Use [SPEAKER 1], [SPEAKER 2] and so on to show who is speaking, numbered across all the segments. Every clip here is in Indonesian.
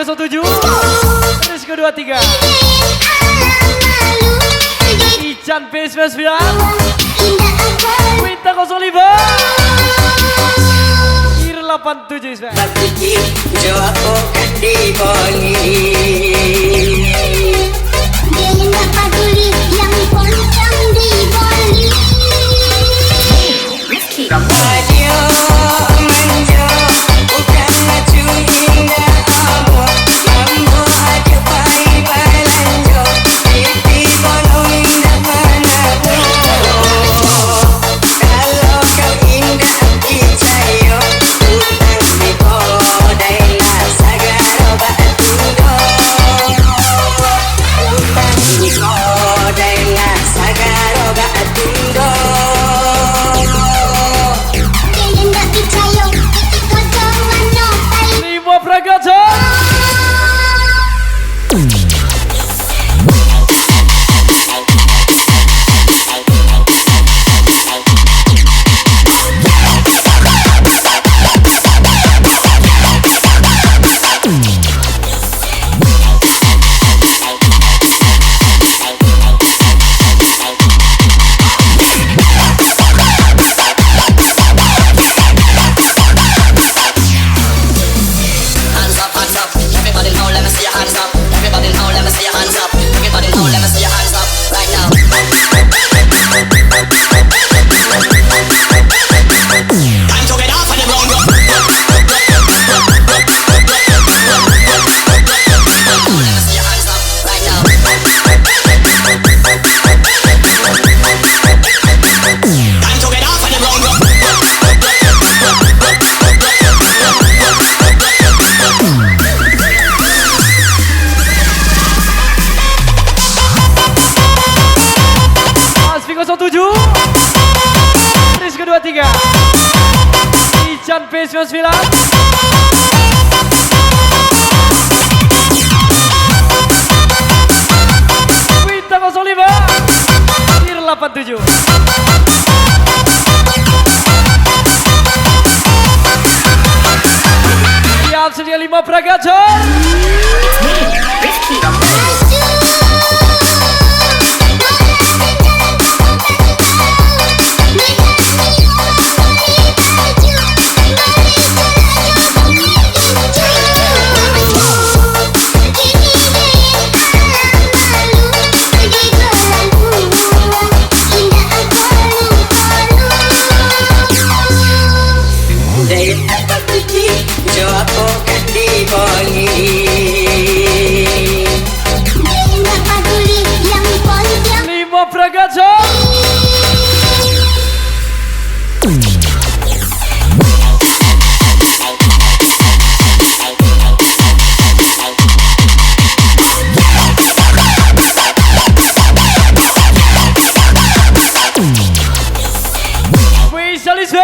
[SPEAKER 1] 07 Rizko 23 Ican PS9 Winta 05 Ir 87
[SPEAKER 2] Jo aku kan diboli.
[SPEAKER 3] Dia yang gak peduli yang pontang diboli.
[SPEAKER 2] Radio menjo bukan maju indah amo. Lambo aja pai lanjo. Pipi bolong indah manabo. Kalau kau indah picayo utang di kodai lah sagaro batundo. Utang di kodai lah sagaro batundo.
[SPEAKER 1] Lima Pragaja Rizko 23 Ican PS9 Winta 05 Ir 87 Siap sedia 5 Pragajor
[SPEAKER 2] Jo aku kan diboli.
[SPEAKER 3] Dia gak peduli yang pontang.
[SPEAKER 1] 5 Pragajor Spesialis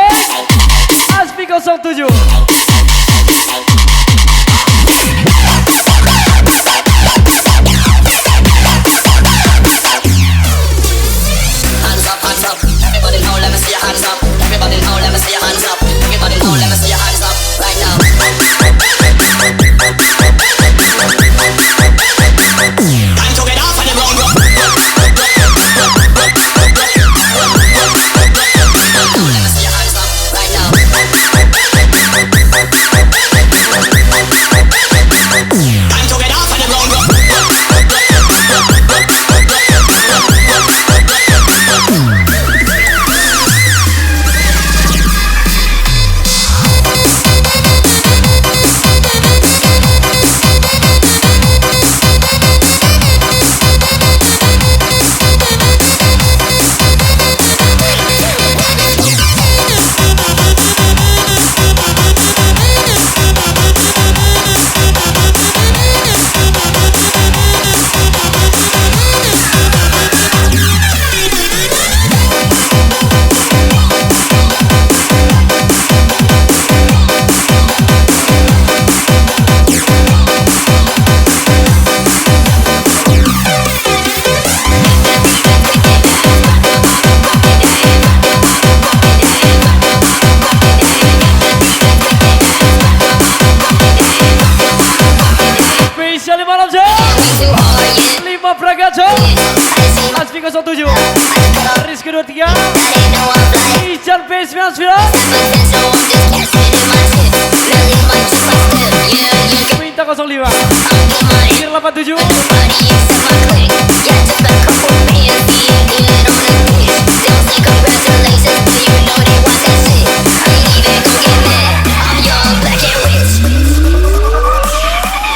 [SPEAKER 1] Aspi 07 0507 Rizky 23 Ican P99 Minta 05 Tir 87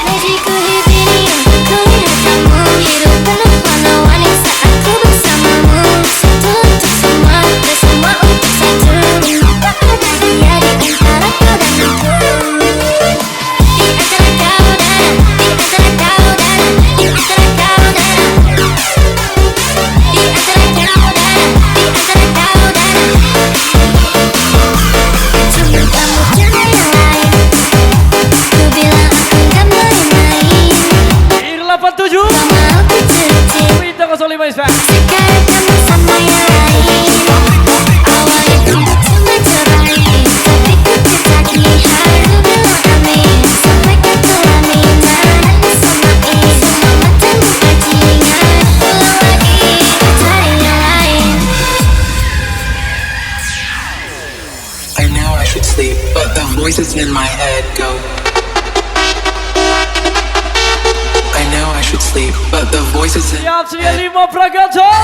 [SPEAKER 3] Magiku hidupnya, ku lihat kamu hidup penuh warna-warni saat ku bersamamu. Satu untuk semua, dan semua untuk satu. Tak ada dia di antara kau dan aku. Di antara kau dan di antara kau dan di antara kau dan di antara kau dan di antara kau dan cuma kamu jangan yang lain. Ku bilang aku gak main-main.
[SPEAKER 1] Tir 87
[SPEAKER 3] Kau mau ku cuci.
[SPEAKER 1] Minta 05 Isfah
[SPEAKER 3] Sekarang kamu sama yang lain. Awalnya kamu cuma cerai, tapi ku citaki harus bilang amin. Sampai kau tulamin, nangis samain. Semua matamu bajingan, pulang lagi cari yang lain.
[SPEAKER 4] I know I should sleep, but the voices in my head go. I know I should sleep, but the voices in
[SPEAKER 1] Siap sedia 5 Pragajor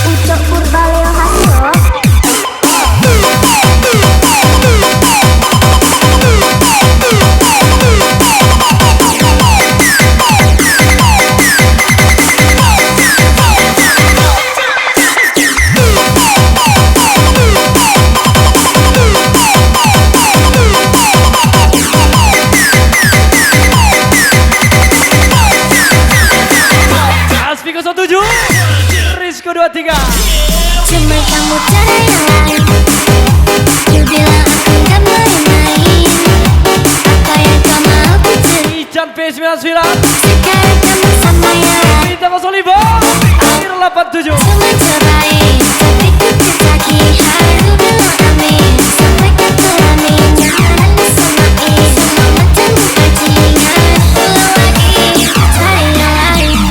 [SPEAKER 3] Ucok Purbaleo Hasyo.
[SPEAKER 1] Aspi 07 Rizky 23
[SPEAKER 3] Cuma kamu cara yang lain. Ku bilang aku gak main-main. Apa yang kau mau ku cuci.
[SPEAKER 1] Ican P99
[SPEAKER 3] Sekarang kamu sama yang lain.
[SPEAKER 1] Minta 05 Tir 87
[SPEAKER 3] Cuma cerai, tapi ku citaki harus bilang amin. Sampai kau tulamin, nangis samain. Semua matamu bajingan, pulang lagi cari yang lain.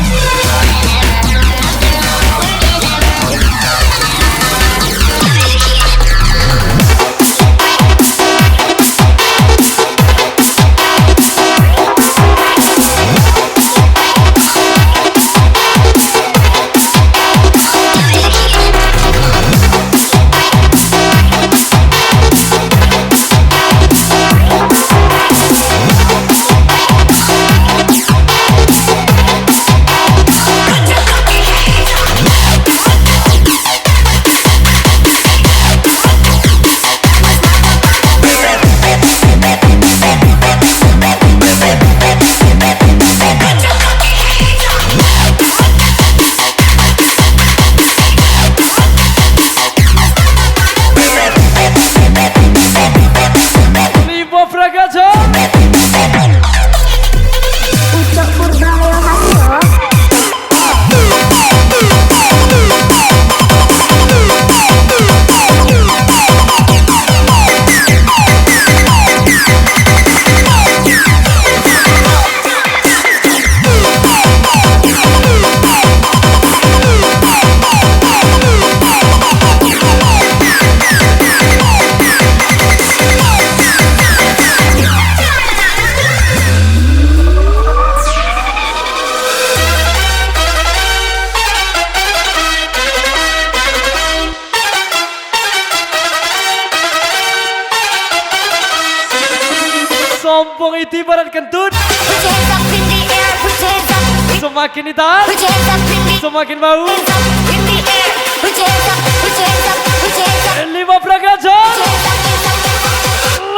[SPEAKER 1] Sombong itu ibarat kentut,
[SPEAKER 3] Put your hands up in the air, put your hands up,
[SPEAKER 1] semakin ditahan,
[SPEAKER 3] put your hands up in the
[SPEAKER 1] semakin bau.
[SPEAKER 3] hands up in the air. Put your hands up, put your hands up, put your hands up,
[SPEAKER 1] 5 Prakajor,
[SPEAKER 3] put your hands up, hands up.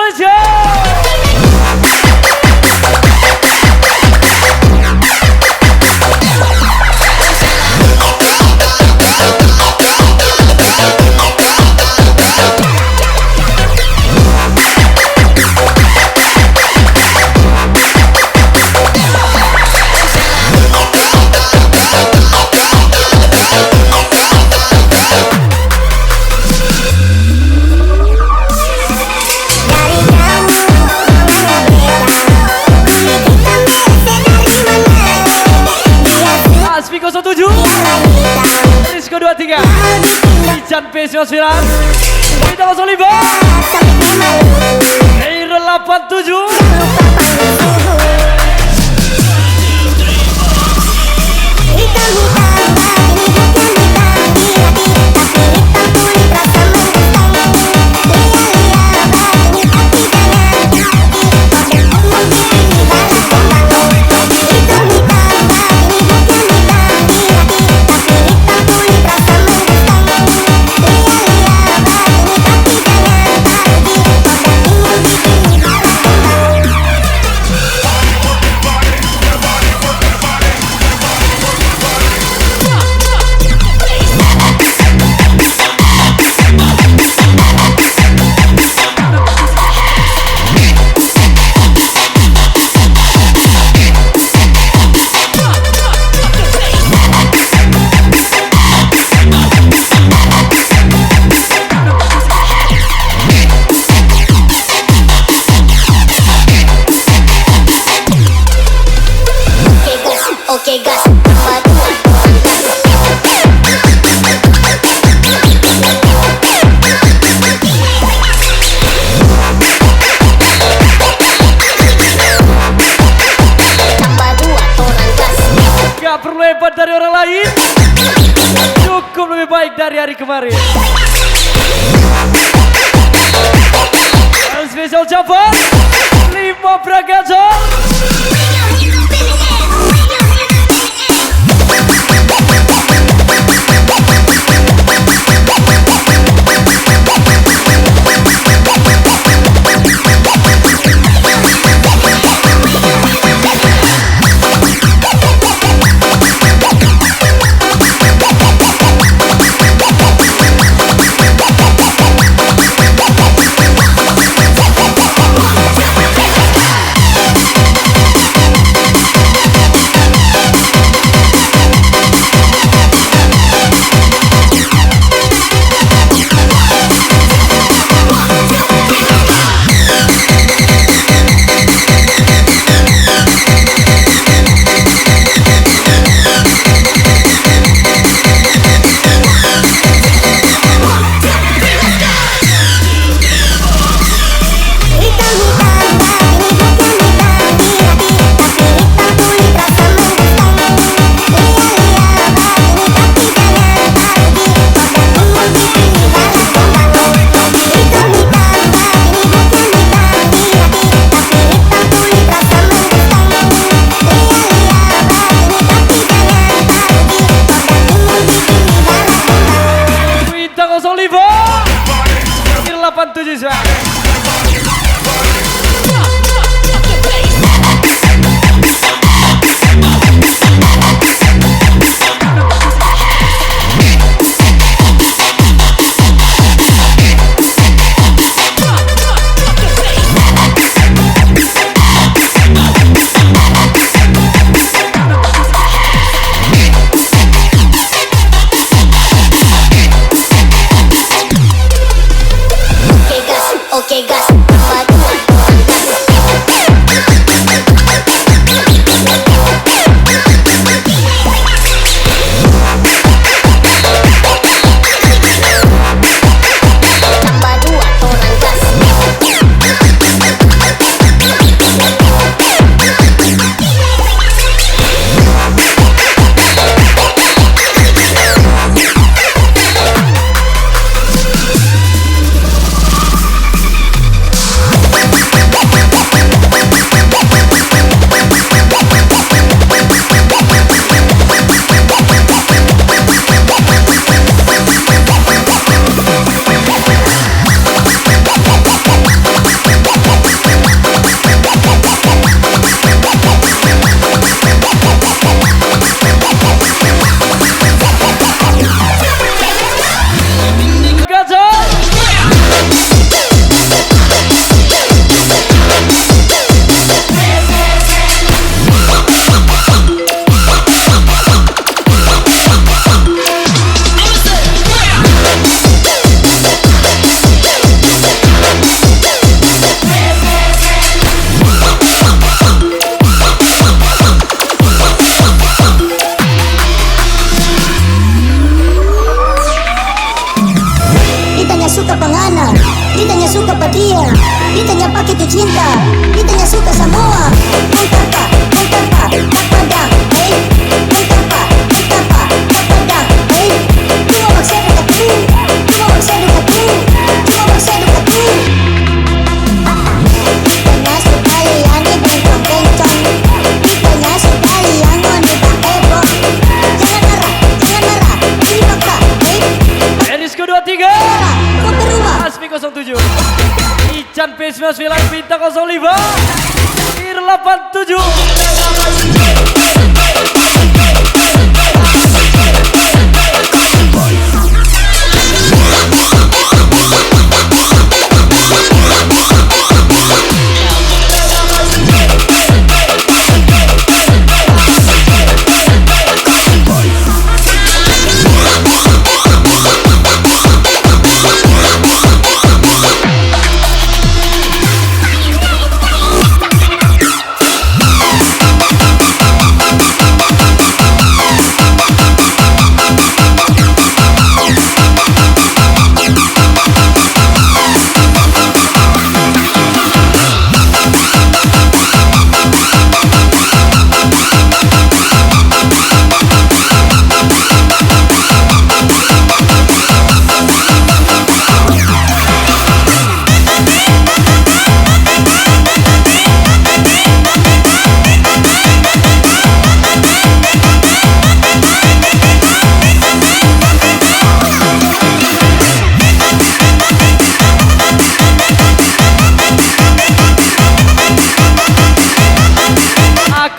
[SPEAKER 1] let's go.
[SPEAKER 3] Dari kamu mana beda, kulit hitam berasal dari mana? Dia
[SPEAKER 1] Asmiko 17,
[SPEAKER 3] sudah hitam,
[SPEAKER 1] Rizko 23,
[SPEAKER 3] mau dipindah
[SPEAKER 1] Ican P99, kita langsung 5,
[SPEAKER 3] sampai dia malu.
[SPEAKER 1] Aero 87,
[SPEAKER 3] Jangan lupa panggil suhu. Hitam-hitam, ini bukan hitam di hati, tapi hitam kulit rasa menggantang. Lia-lia, ini hati jangan hati, pada mungkin balas dendam. Hitam-hitam, ini bukan hitam di hati, tapi hitam kulit rasa menggantang. Lia-lia, ini hati jangan hati, pada mungkin balas dendam. Oke gas, tambah dua, angkat. Tambah dua, orang gas.
[SPEAKER 1] gak perlu hebat dari orang lain, cukup lebih baik dari hari kemarin. Dan spesial Jabar, 5 Prakajor. B99 Bintang 05 Ir 87.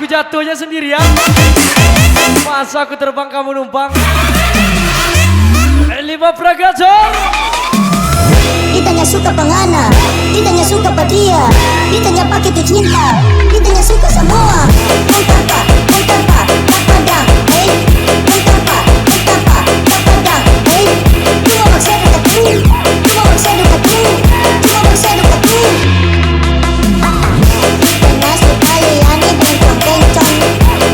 [SPEAKER 1] Jatuhnya sendirian, masa aku terbang kamu numpang. Lima Pragajor.
[SPEAKER 5] Ditanya suka pengana, ditanya suka padia, ditanya pakai tu cinta, ditanya suka semua. Mentapa, mentapa, tak padang, hey. Mentapa, mentapa, tak padang, hey. Cuma maksa dekat tu, cuma maksa dekat tu, cuma maksa dekat tu. Ditanya sekali yang ni bencong-bencong,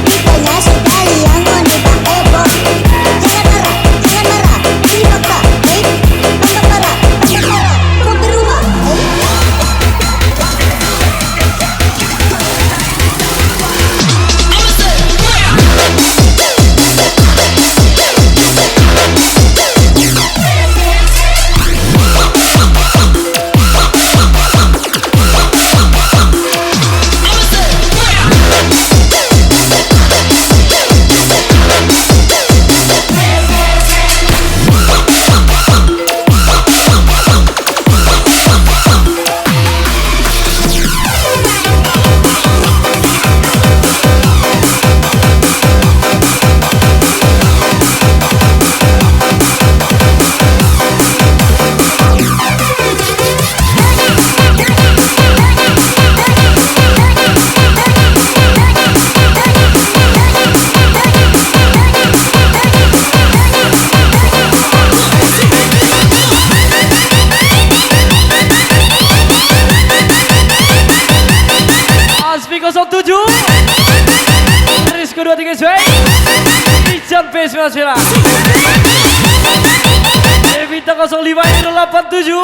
[SPEAKER 5] ditanya sekali yang mau dipakai bom. Jangan marah, ini fakta, hey. Tambah marah, mau berubah, hey.
[SPEAKER 1] Aspi 07 Rizko 23 Ijan B99 Bintang 05 Ir 87.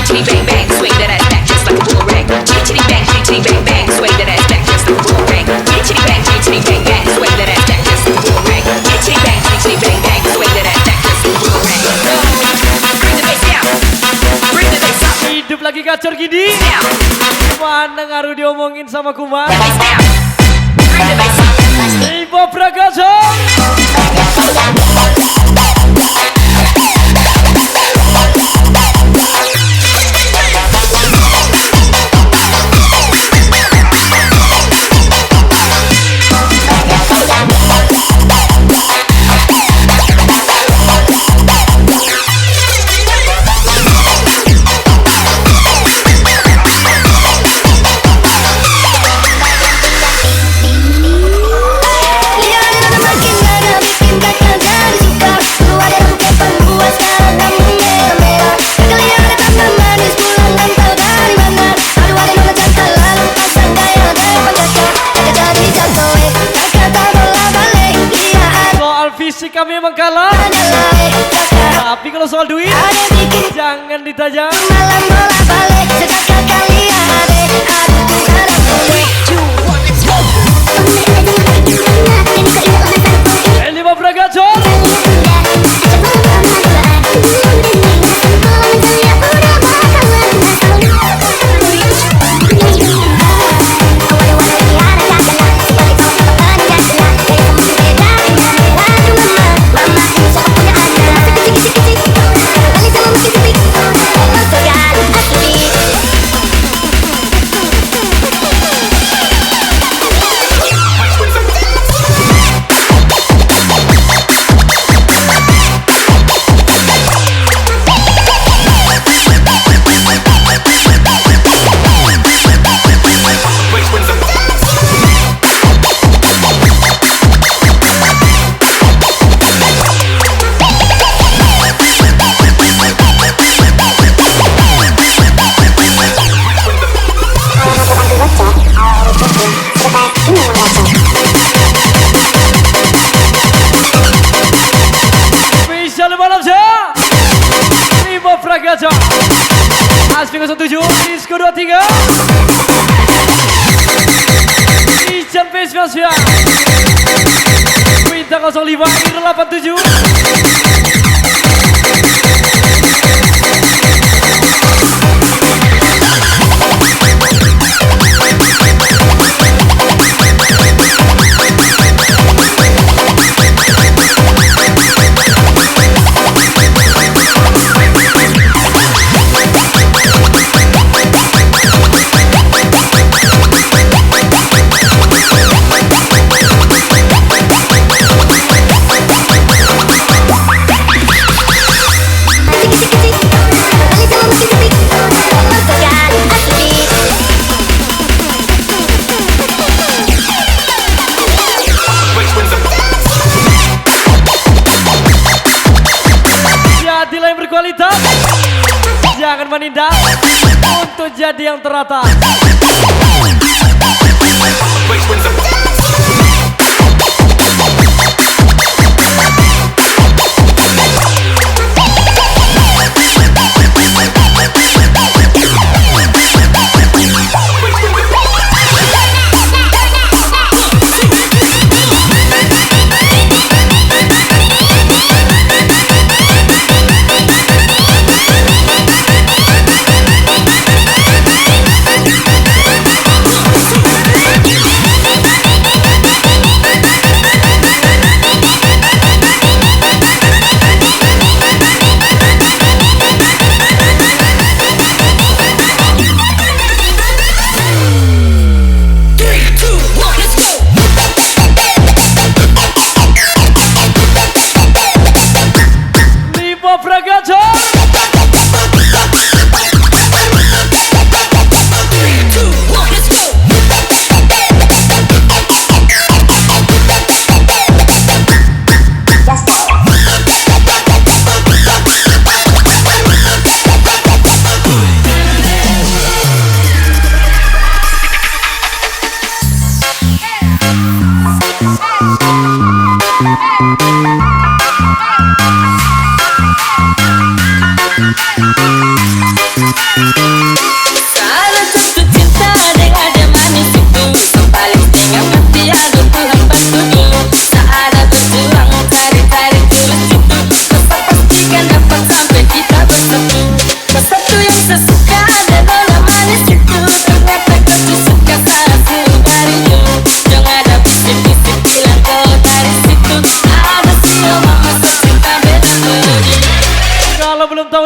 [SPEAKER 6] Chitty bang bang, swing that ass back just like a boomerang. Chitty bang bang, swing that ass back just like a boomerang. Chitty bang bang, swing that ass back just like a boomerang. Chitty bang bang, swing that ass back just like a boomerang. Bring the bass down, bring the bass up.
[SPEAKER 1] Hidup lagi gacor gini. Mana ngaruh diomongin sama Kumar.
[SPEAKER 6] Bass down, bring the bass up.
[SPEAKER 1] Lima Pragajor. Fisik kami memang kalah, tapi kalau soal duit jangan ditajam.
[SPEAKER 5] Malam bola balik, sejagat kalian adek, aduh Tuhan aku.
[SPEAKER 1] Lima Pragajor. 23. Ican P spesial. Bintang 05 Ir 87. Jadilah yang berkualitas, jangan menindak untuk jadi yang teratas.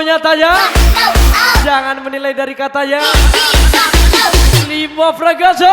[SPEAKER 1] Nyatanya, jangan menilai dari katanya. 5 Fragazo.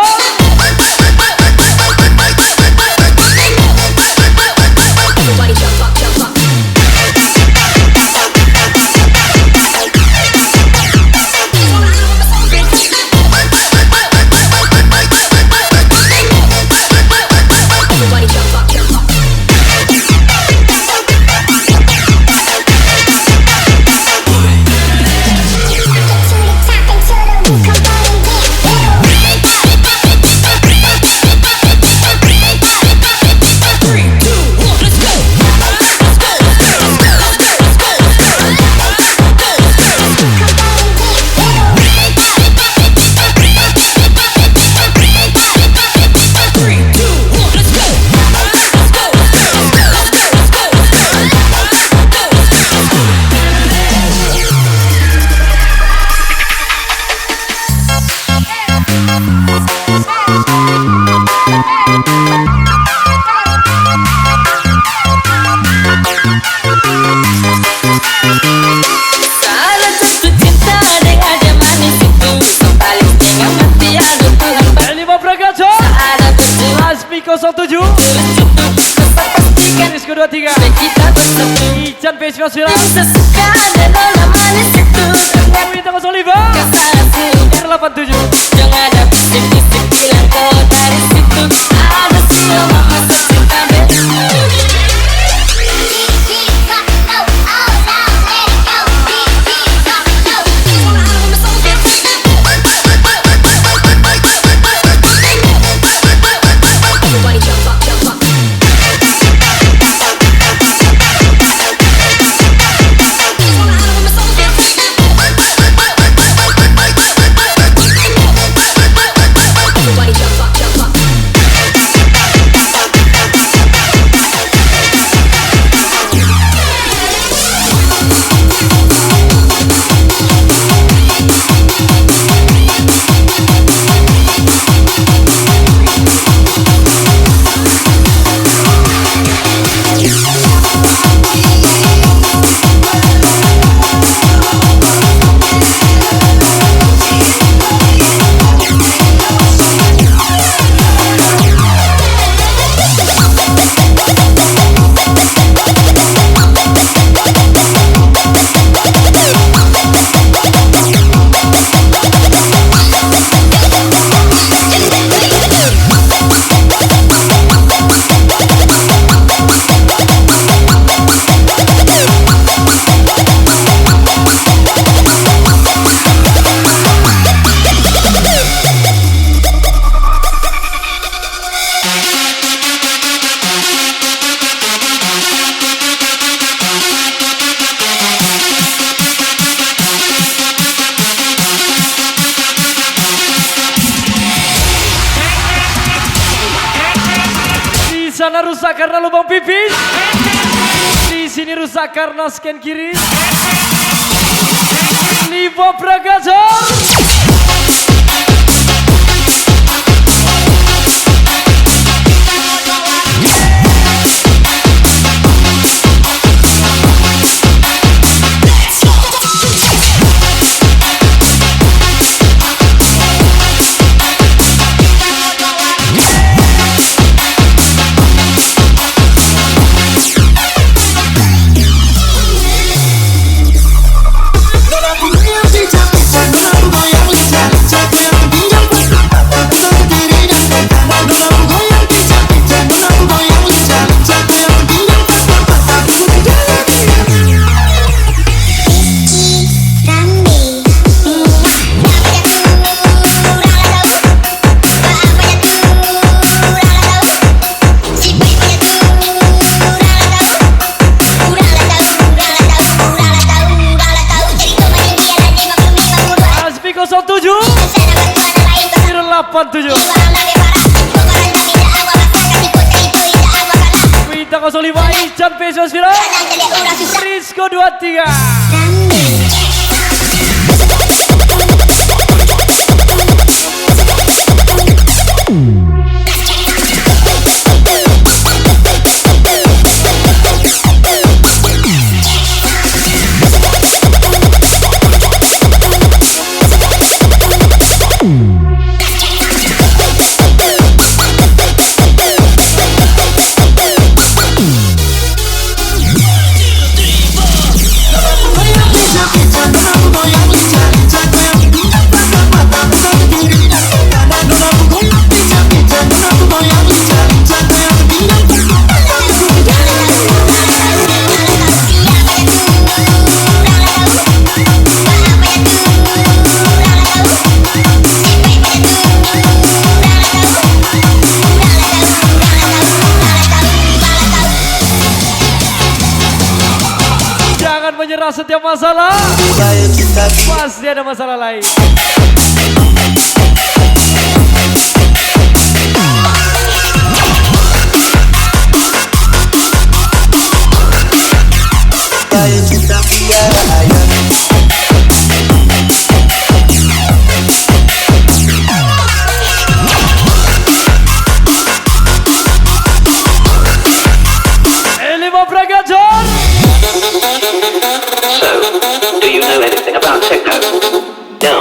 [SPEAKER 1] Asmi 07 Disco 23 Ican P spesial Bintang 05 Ir 87.
[SPEAKER 3] Jangan ada bisik-bisik bilang kau dari situ. Ada siapa mama secinta beda.
[SPEAKER 1] sana rusak karena lubang pipis. Di sini rusak karena scan kiri. Liva Pragajor. Aspi 07 87 Wita 05 Ican Pesos Vira Risco 23 menyerah setiap masalah. Pasti ada masalah lain. Elima Pragajor.
[SPEAKER 7] So, do you know anything about techno? No.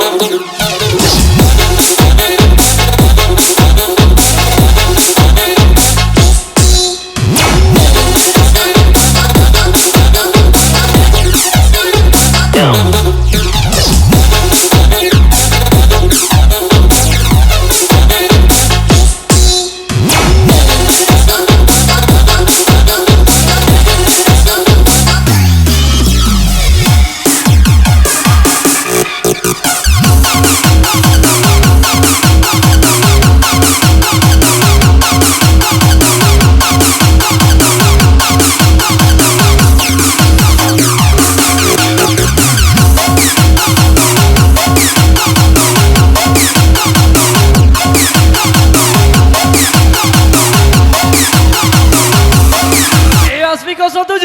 [SPEAKER 1] Aspi 07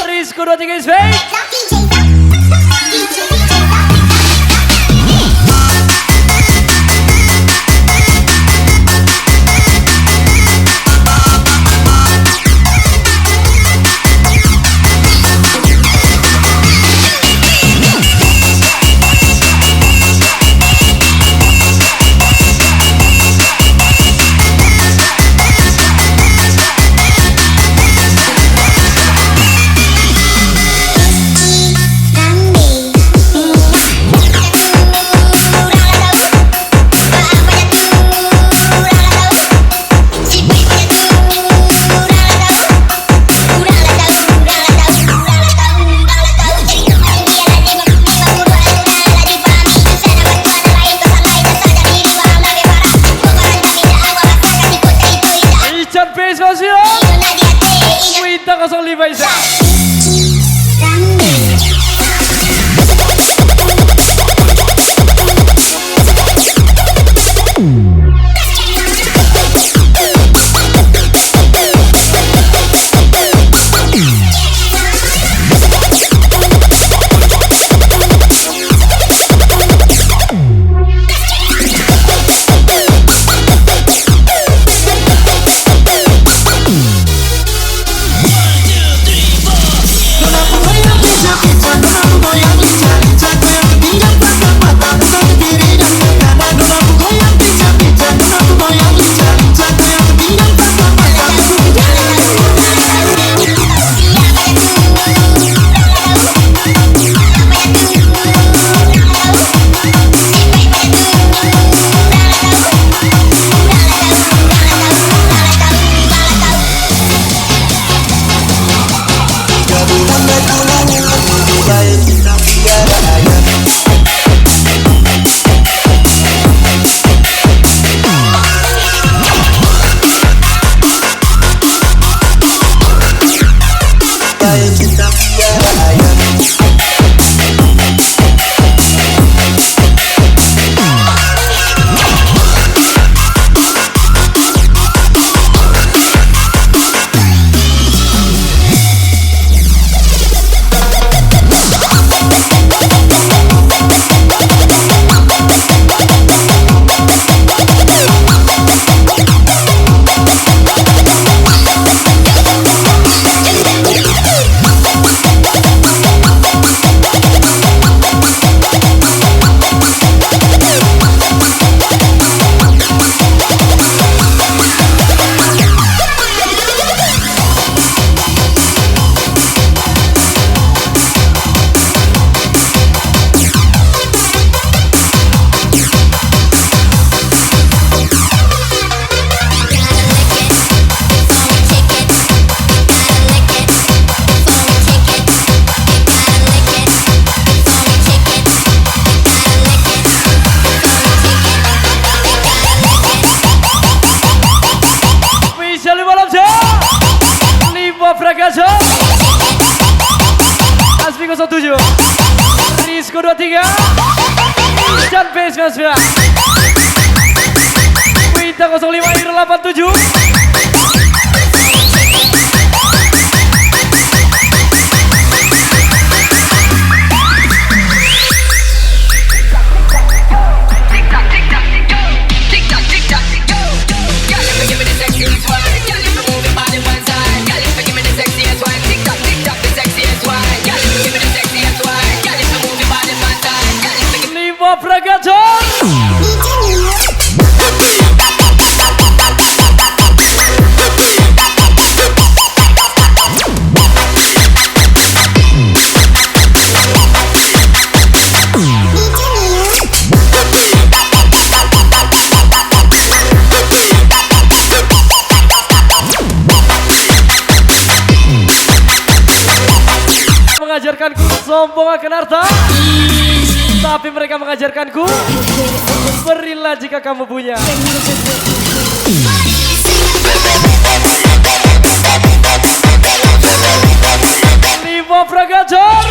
[SPEAKER 1] Risco 23 is fake. 3 dan B99 Winta 05 Irul 87 Pragajor mengajarkanku sombong akan harta, tapi mereka mengajarkanku berilah jika kamu punya. Lima Pragajor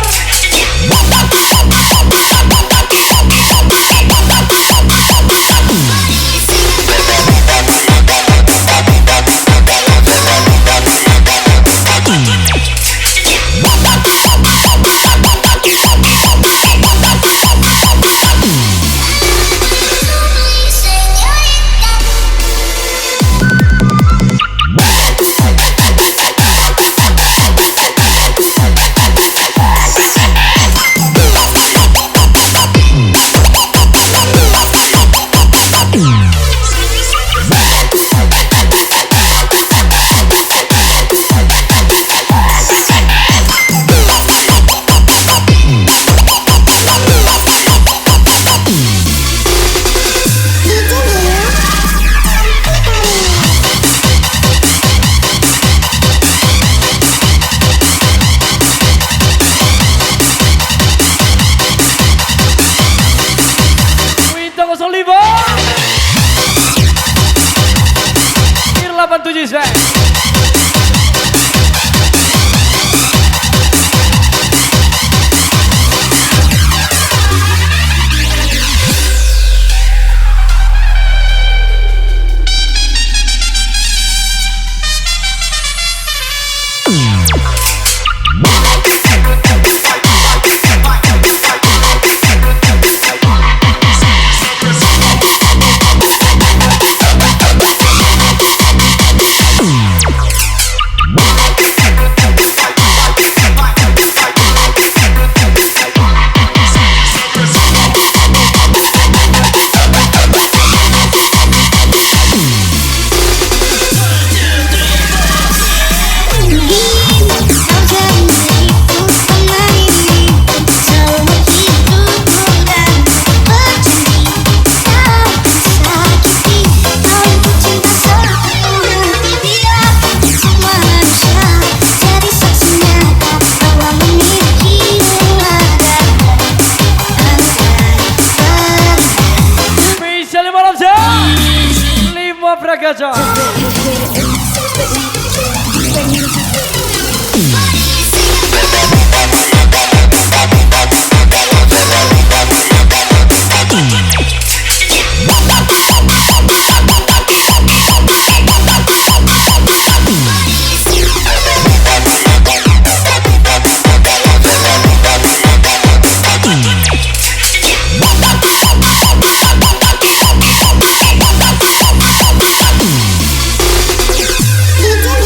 [SPEAKER 1] Ir 87 Sven. Pragajor
[SPEAKER 3] DJ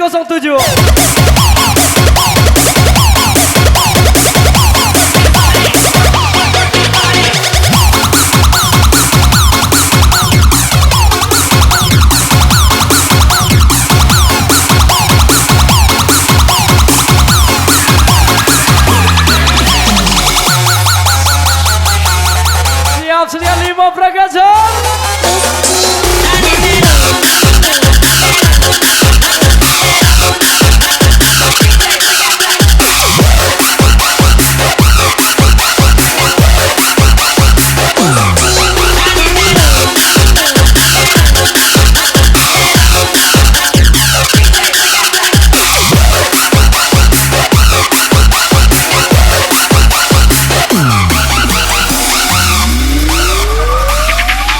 [SPEAKER 1] 07. Siap sedia 5 peragasan.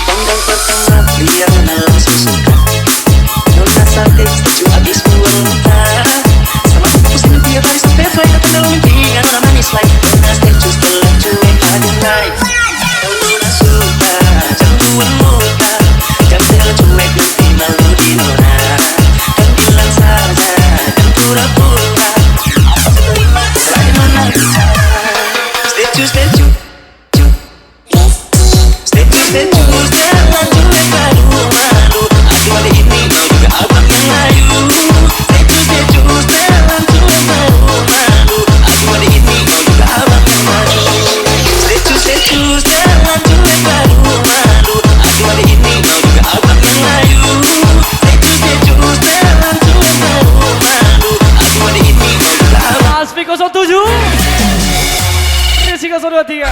[SPEAKER 2] Pandang pertama dia langsung suka. Nona sakit setuju habis muntah. Sama pusing dia balik sampai flight. Datang dalam mimpi dengan nona manis like Nona statue setelah cuek ada night. Nona suka jangan muka. Jangan terlalu cuek nanti malu di nona. Dan bilang saja dan pura-pura. Selain nona bisa statue statue. Statue jangan cuek malu-malu. Aku ada ini mau juga abang yang layu. Statue jangan cuek malu-malu. Aku ada ini mau juga abang yang layu. Statue jangan cuek malu-malu. Aku ada ini mau juga abang yang layu. Statue jangan cuek malu-malu. Aku ada ini mau juga abang.
[SPEAKER 1] Aspi 07. Rizky 023.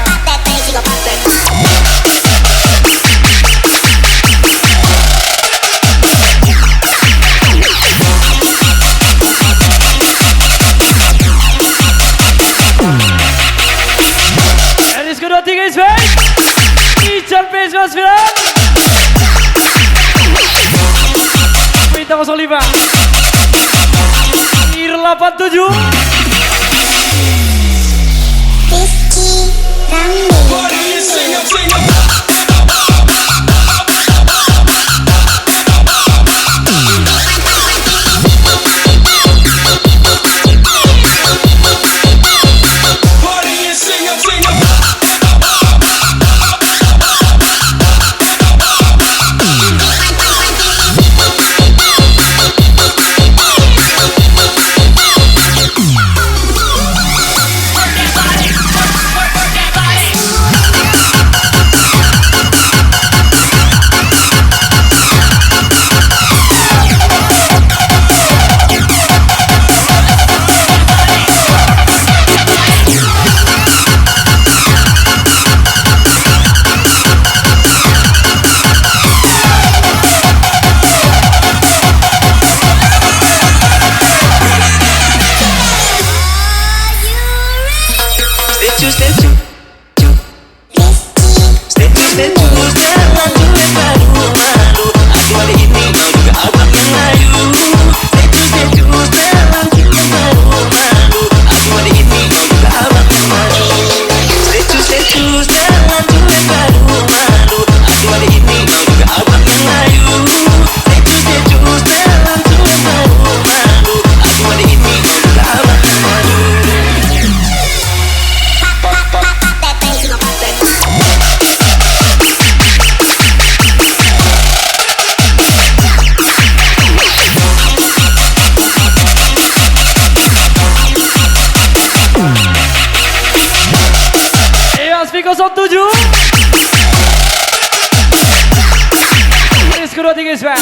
[SPEAKER 1] Elis kedua 3 is back. Ican Pace 9. Minta 05. Ir 87.
[SPEAKER 3] Rizky Ramli.
[SPEAKER 1] Aspi 07. Elis kedua 3 is back.